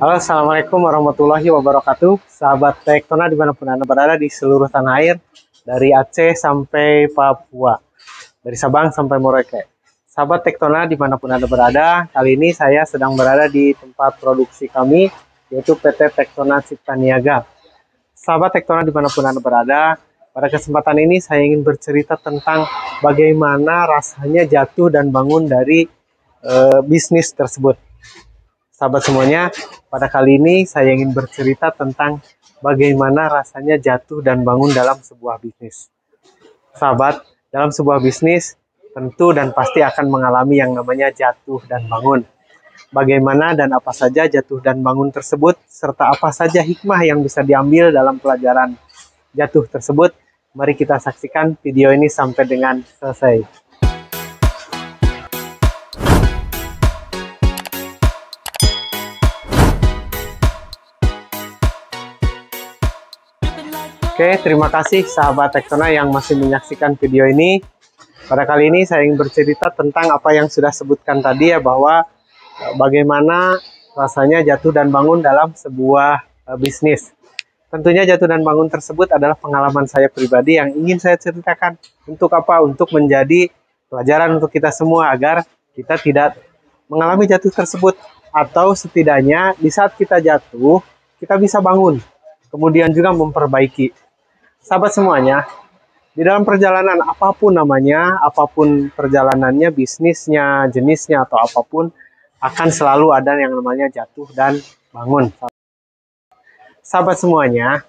Halo, Assalamualaikum warahmatullahi wabarakatuh. Sahabat Tektona dimanapun Anda berada di seluruh tanah air, dari Aceh sampai Papua, dari Sabang sampai Merauke. Sahabat Tektona dimanapun Anda berada, kali ini saya sedang berada di tempat produksi kami, yaitu PT Tektona Cipta Niaga. Sahabat Tektona dimanapun Anda berada, pada kesempatan ini saya ingin bercerita tentang bagaimana rasanya jatuh dan bangun dari bisnis tersebut. Sahabat semuanya, pada kali ini saya ingin bercerita tentang bagaimana rasanya jatuh dan bangun dalam sebuah bisnis. Sahabat, dalam sebuah bisnis tentu dan pasti akan mengalami yang namanya jatuh dan bangun. Bagaimana dan apa saja jatuh dan bangun tersebut, serta apa saja hikmah yang bisa diambil dalam pelajaran jatuh tersebut, mari kita saksikan video ini sampai dengan selesai. Oke, terima kasih sahabat Tektona yang masih menyaksikan video ini. Pada kali ini saya ingin bercerita tentang apa yang sudah sebutkan tadi ya, bahwa bagaimana rasanya jatuh dan bangun dalam sebuah bisnis. Tentunya jatuh dan bangun tersebut adalah pengalaman saya pribadi yang ingin saya ceritakan. Untuk apa? Untuk menjadi pelajaran untuk kita semua agar kita tidak mengalami jatuh tersebut. Atau setidaknya di saat kita jatuh, kita bisa bangun. Kemudian juga memperbaiki. Sahabat semuanya, di dalam perjalanan apapun namanya, apapun perjalanannya, bisnisnya, jenisnya, atau apapun, akan selalu ada yang namanya jatuh dan bangun. Sahabat semuanya,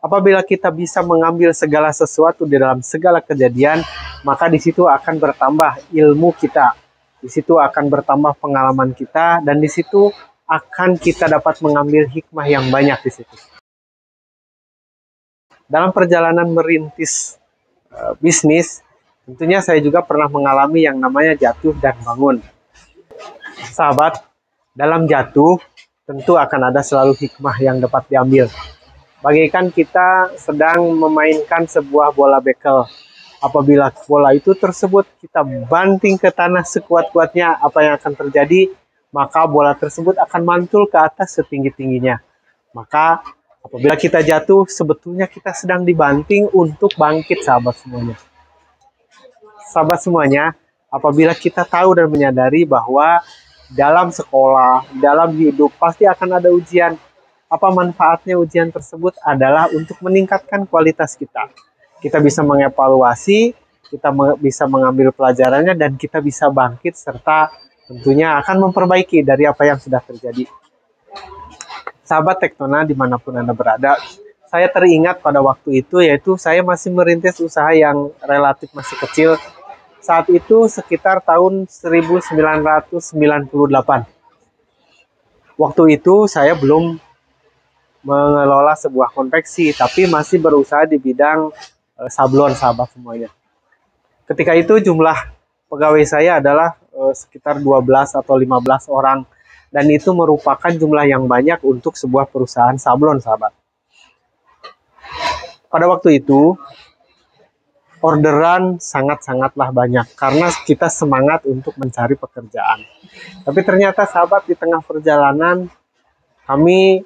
apabila kita bisa mengambil segala sesuatu di dalam segala kejadian, maka di situ akan bertambah ilmu kita, di situ akan bertambah pengalaman kita, dan di situ akan kita dapat mengambil hikmah yang banyak di situ. Dalam perjalanan merintis bisnis, tentunya saya juga pernah mengalami yang namanya jatuh dan bangun. Sahabat, dalam jatuh tentu akan ada selalu hikmah yang dapat diambil. Bagaikan kita sedang memainkan sebuah bola bekel. Apabila bola itu tersebut kita banting ke tanah sekuat-kuatnya, apa yang akan terjadi? Maka bola tersebut akan mantul ke atas setinggi-tingginya. Maka apabila kita jatuh, sebetulnya kita sedang dibanting untuk bangkit, sahabat semuanya. Sahabat semuanya, apabila kita tahu dan menyadari bahwa dalam sekolah, dalam hidup, pasti akan ada ujian. Apa manfaatnya ujian tersebut? Adalah untuk meningkatkan kualitas kita. Kita bisa mengevaluasi, kita bisa mengambil pelajarannya, dan kita bisa bangkit, serta tentunya akan memperbaiki dari apa yang sudah terjadi. Sahabat Tektona dimanapun Anda berada, saya teringat pada waktu itu, yaitu saya masih merintis usaha yang relatif masih kecil. Saat itu sekitar tahun 1998. Waktu itu saya belum mengelola sebuah konveksi, tapi masih berusaha di bidang sablon, sahabat semuanya. Ketika itu jumlah pegawai saya adalah sekitar 12 atau 15 orang. Dan itu merupakan jumlah yang banyak untuk sebuah perusahaan sablon, sahabat. Pada waktu itu, orderan sangat-sangatlah banyak karena kita semangat untuk mencari pekerjaan. Tapi ternyata, sahabat, di tengah perjalanan, kami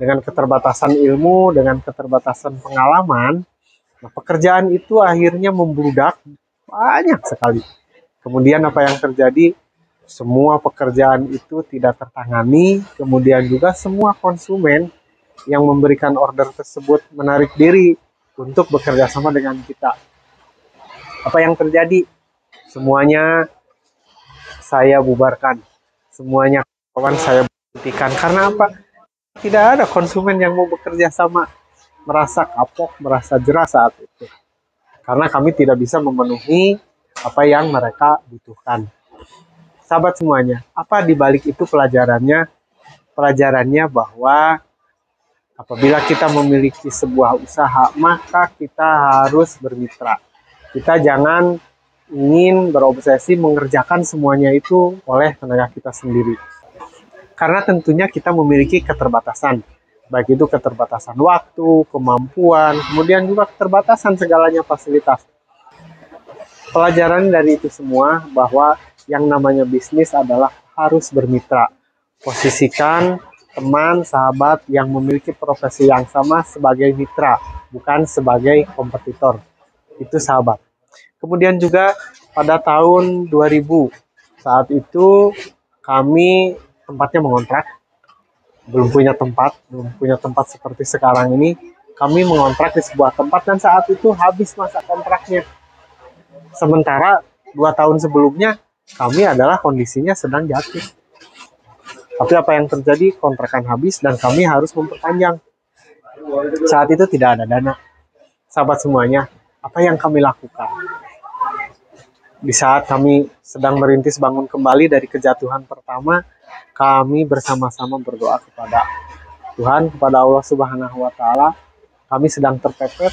dengan keterbatasan ilmu, dengan keterbatasan pengalaman, pekerjaan itu akhirnya membludak banyak sekali. Kemudian apa yang terjadi? Semua pekerjaan itu tidak tertangani, kemudian juga semua konsumen yang memberikan order tersebut menarik diri untuk bekerja sama dengan kita. Apa yang terjadi? Semuanya saya bubarkan, semuanya kawan saya berhentikan. Karena apa? Tidak ada konsumen yang mau bekerja sama, merasa kapok, merasa jerah saat itu. Karena kami tidak bisa memenuhi apa yang mereka butuhkan. Sahabat semuanya, apa dibalik itu pelajarannya? Pelajarannya bahwa apabila kita memiliki sebuah usaha, maka kita harus bermitra. Kita jangan ingin berobsesi mengerjakan semuanya itu oleh tenaga kita sendiri. Karena tentunya kita memiliki keterbatasan. Baik itu keterbatasan waktu, kemampuan, kemudian juga keterbatasan segalanya fasilitas. Pelajaran dari itu semua bahwa yang namanya bisnis adalah harus bermitra. Posisikan teman, sahabat yang memiliki profesi yang sama sebagai mitra, bukan sebagai kompetitor. Itu sahabat. Kemudian juga pada tahun 2000, saat itu kami tempatnya mengontrak, belum punya tempat seperti sekarang ini. Kami mengontrak di sebuah tempat dan saat itu habis masa kontraknya. Sementara 2 tahun sebelumnya kami adalah kondisinya sedang jatuh. Tapi apa yang terjadi? Kontrakan habis dan kami harus memperpanjang. Saat itu tidak ada dana. Sahabat semuanya, apa yang kami lakukan? Di saat kami sedang merintis bangun kembali dari kejatuhan pertama, kami bersama-sama berdoa kepada Tuhan, kepada Allah Subhanahu wa Ta'ala. Kami sedang terpepet,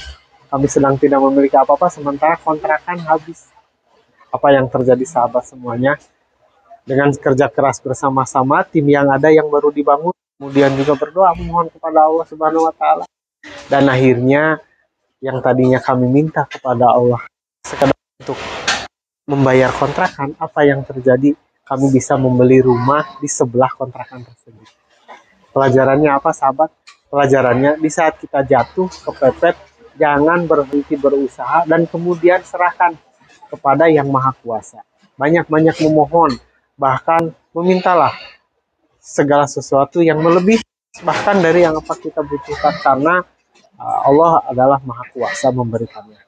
kami sedang tidak memiliki apa-apa, sementara kontrakan habis. Apa yang terjadi, sahabat semuanya? Dengan kerja keras bersama-sama, tim yang ada yang baru dibangun, kemudian juga berdoa memohon kepada Allah Subhanahu wa Ta'ala. Dan akhirnya yang tadinya kami minta kepada Allah sekedar untuk membayar kontrakan, apa yang terjadi? Kami bisa membeli rumah di sebelah kontrakan tersebut. Pelajarannya apa, sahabat? Pelajarannya, di saat kita jatuh, kepepet, jangan berhenti berusaha dan kemudian serahkan kepada Yang Maha Kuasa. Banyak-banyak memohon, bahkan memintalah segala sesuatu yang melebihi bahkan dari yang apa kita butuhkan, karena Allah adalah Maha Kuasa memberikannya.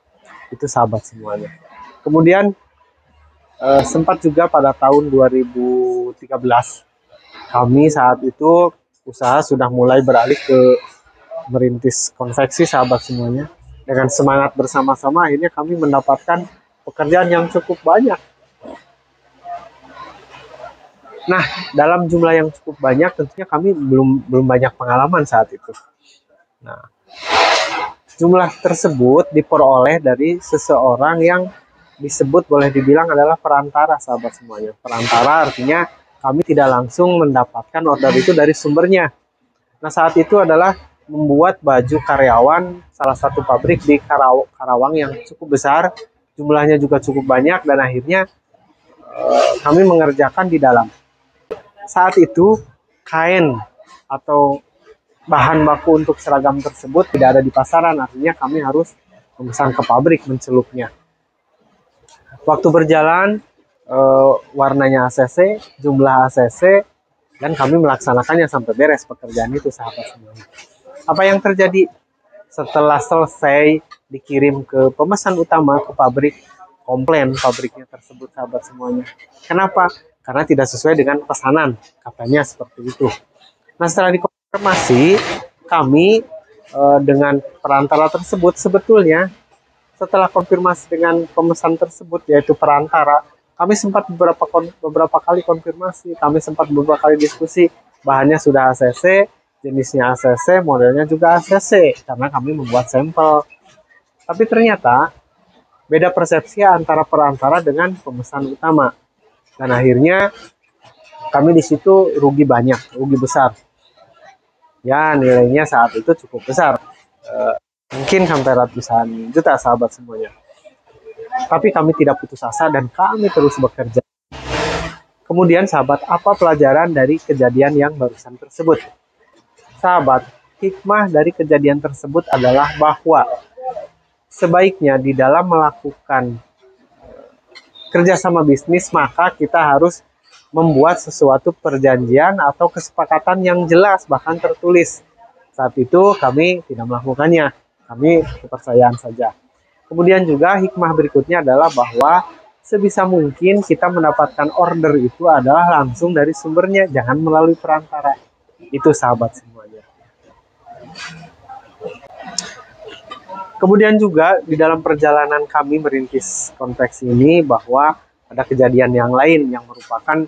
Itu sahabat semuanya. Kemudian sempat juga pada tahun 2013, kami saat itu usaha sudah mulai beralih ke merintis konveksi, sahabat semuanya. Dengan semangat bersama-sama akhirnya kami mendapatkan pekerjaan yang cukup banyak. Nah, dalam jumlah yang cukup banyak tentunya kami belum banyak pengalaman saat itu. Nah, jumlah tersebut diperoleh dari seseorang yang disebut boleh dibilang adalah perantara, sahabat semuanya. Perantara artinya kami tidak langsung mendapatkan order itu dari sumbernya. Nah, saat itu adalah membuat baju karyawan salah satu pabrik di Karawang yang cukup besar, jumlahnya juga cukup banyak, dan akhirnya kami mengerjakan di dalam. Saat itu kain atau bahan baku untuk seragam tersebut tidak ada di pasaran, artinya kami harus memesan ke pabrik mencelupnya. Waktu berjalan, warnanya ACC, jumlah ACC, dan kami melaksanakannya sampai beres pekerjaan itu, sahabat semuanya. Apa yang terjadi? Setelah selesai dikirim ke pemesan utama, ke pabrik, komplain pabriknya tersebut, sahabat semuanya. Kenapa? Karena tidak sesuai dengan pesanan, katanya seperti itu. Nah, setelah dikonfirmasi, kami dengan perantara tersebut sebetulnya setelah konfirmasi dengan pemesan tersebut, yaitu perantara, kami sempat beberapa kali konfirmasi, kami sempat beberapa kali diskusi, bahannya sudah ACC, jenisnya ACC, modelnya juga ACC, karena kami membuat sampel. Tapi ternyata beda persepsi antara perantara dengan pemesan utama, dan akhirnya kami di situ rugi banyak, rugi besar. Ya, nilainya saat itu cukup besar. Mungkin sampai ratusan juta, sahabat semuanya. Tapi kami tidak putus asa dan kami terus bekerja. Kemudian sahabat, apa pelajaran dari kejadian yang barusan tersebut? Sahabat, hikmah dari kejadian tersebut adalah bahwa sebaiknya di dalam melakukan kerjasama bisnis, maka kita harus membuat sesuatu perjanjian atau kesepakatan yang jelas, bahkan tertulis. Saat itu kami tidak melakukannya. Kami kepercayaan saja. Kemudian juga hikmah berikutnya adalah bahwa sebisa mungkin kita mendapatkan order itu adalah langsung dari sumbernya, jangan melalui perantara. Itu, sahabat semuanya. Kemudian juga di dalam perjalanan kami merintis konveksi ini, bahwa ada kejadian yang lain yang merupakan,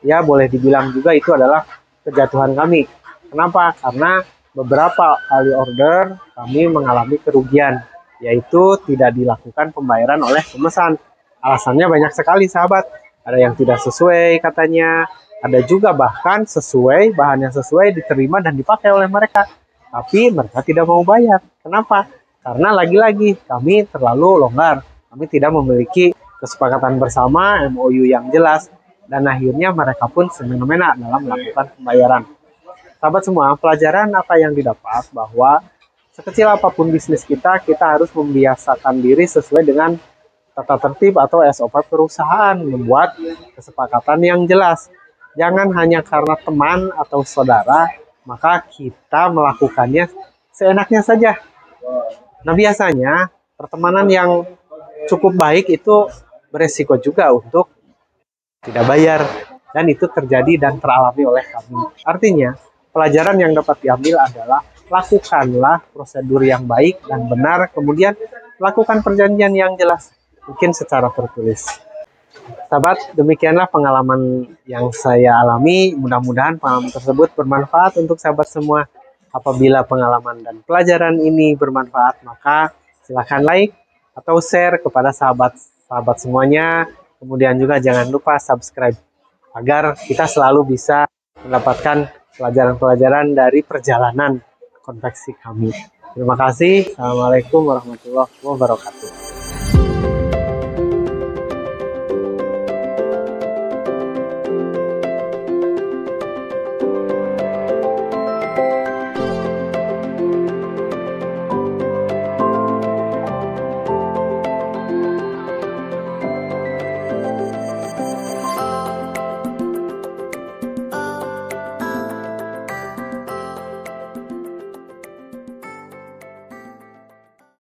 ya boleh dibilang juga itu adalah kejatuhan kami. Kenapa? Karena beberapa kali order kami mengalami kerugian, yaitu tidak dilakukan pembayaran oleh pemesan. Alasannya banyak sekali, sahabat. Ada yang tidak sesuai katanya, ada juga bahkan sesuai, bahannya sesuai, diterima dan dipakai oleh mereka, tapi mereka tidak mau bayar. Kenapa? Karena lagi-lagi kami terlalu longgar, kami tidak memiliki kesepakatan bersama, MOU yang jelas, dan akhirnya mereka pun semena-mena dalam melakukan pembayaran. Sahabat semua, pelajaran apa yang didapat bahwa sekecil apapun bisnis kita harus membiasakan diri sesuai dengan tata tertib atau SOP perusahaan, membuat kesepakatan yang jelas. Jangan hanya karena teman atau saudara, maka kita melakukannya seenaknya saja. Nah, biasanya pertemanan yang cukup baik itu beresiko juga untuk tidak bayar, dan itu terjadi dan teralami oleh kami. Artinya, pelajaran yang dapat diambil adalah lakukanlah prosedur yang baik dan benar, kemudian lakukan perjanjian yang jelas, mungkin secara tertulis. Sahabat, demikianlah pengalaman yang saya alami. Mudah-mudahan pengalaman tersebut bermanfaat untuk sahabat semua. Apabila pengalaman dan pelajaran ini bermanfaat, maka silakan like atau share kepada sahabat-sahabat semuanya. Kemudian juga jangan lupa subscribe agar kita selalu bisa mendapatkan pelajaran-pelajaran dari perjalanan konveksi kami. Terima kasih. Assalamualaikum warahmatullahi wabarakatuh.